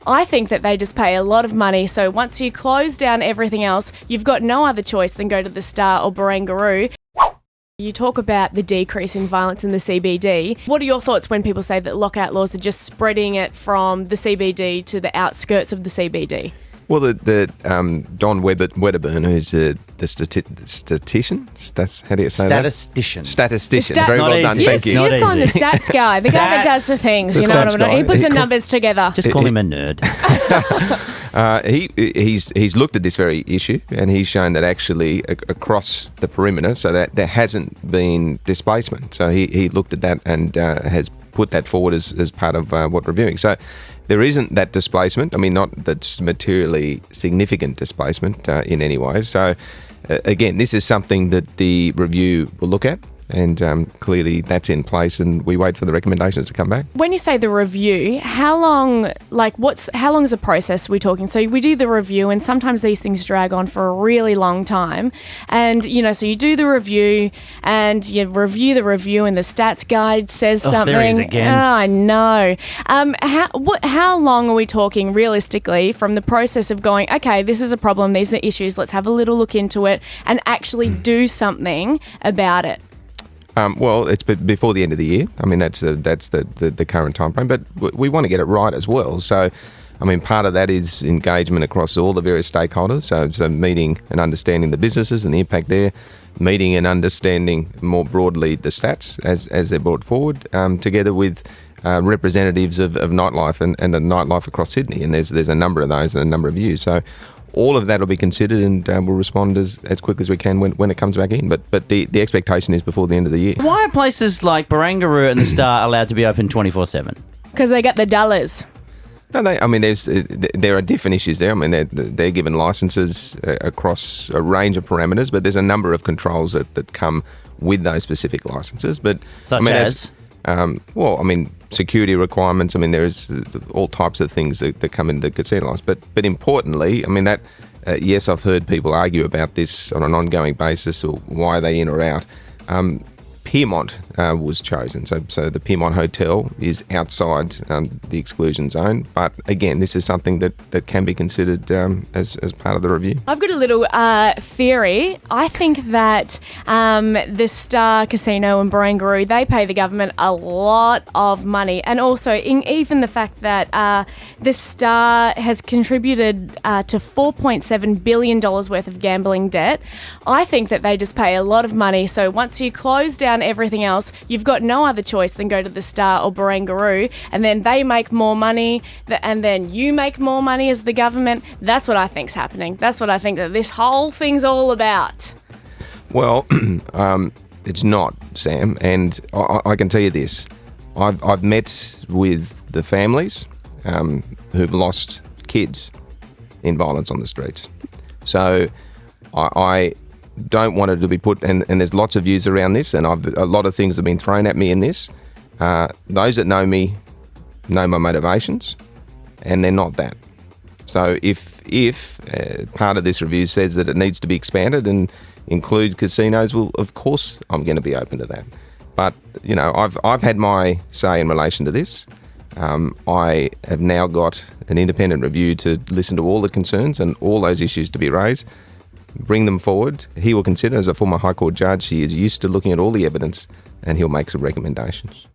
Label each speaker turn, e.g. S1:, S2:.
S1: I think that they just pay a lot of money. So once you close down everything else, you've got no other choice than go to the Star or Barangaroo. You talk about the decrease in violence in the CBD. What are your thoughts when people say that lockout laws are just spreading it from the CBD to the outskirts of the CBD?
S2: Well, Don Wedderburn, who's the statistician, how do you say that? Statistician. Very well done, thank you.
S1: You just call him the stats guy, the guy that does the things, you know what I mean? He puts the numbers together.
S3: Just call him a nerd.
S2: He's looked at this very issue, and he's shown that actually across the perimeter, so that there hasn't been displacement. So he looked at that and has put that forward as part of what we're reviewing. So there isn't that displacement. I mean, not that's materially significant displacement in any way. So again, this is something that the review will look at. And clearly that's in place, and we wait for the recommendations to come back.
S1: When you say the review, how long is the process we're talking? So we do the review, and sometimes these things drag on for a really long time. And, so you do the review, and you review the review, and the stats guide says something.
S3: There he is again.
S1: Oh, I know. How long are we talking realistically from the process of going, okay, this is a problem, these are issues, let's have a little look into it, and actually do something about it?
S2: Well, it's before the end of the year. I mean, that's the current time frame, but we want to get it right as well. So, I mean, part of that is engagement across all the various stakeholders. So meeting and understanding the businesses and the impact there, meeting and understanding more broadly the stats as they're brought forward, together with representatives of nightlife and the nightlife across Sydney. And there's a number of those and a number of views. So all of that will be considered, and we'll respond as quick as we can when it comes back in. But the expectation is before the end of the year.
S3: Why are places like Barangaroo and the Star allowed to be open 24/7?
S1: Because they get the dollars.
S2: No, there are different issues there. I mean, they're given licences across a range of parameters, but there's a number of controls that come with those specific licences. But
S3: Such as?
S2: Security requirements. I mean, there's all types of things that come into the casino license. But importantly, I mean, yes, I've heard people argue about this on an ongoing basis, or why are they in or out. Piermont was chosen. So the Piermont Hotel is outside the exclusion zone. But again, this is something that can be considered as part of the review.
S1: I've got a little theory. I think that the Star Casino and Barangaroo, they pay the government a lot of money. And also even the fact that the Star has contributed to $4.7 billion worth of gambling debt. I think that they just pay a lot of money. So once you close down everything else, you've got no other choice than go to the Star or Barangaroo, and then they make more money, and then you make more money as the government. That's what I think's happening. That's what I think that this whole thing's all about.
S2: Well, it's not, Sam, and I can tell you this. I've met with the families who've lost kids in violence on the streets. So I don't want it to be put, and there's lots of views around this, and a lot of things have been thrown at me in this. Those that know me know my motivations, and they're not that. So if part of this review says that it needs to be expanded and include casinos, well, of course I'm going to be open to that. But I've had my say in relation to this. I have now got an independent review to listen to all the concerns and all those issues to be raised. Bring them forward. He will consider, as a former High Court judge, he is used to looking at all the evidence, and he'll make some recommendations.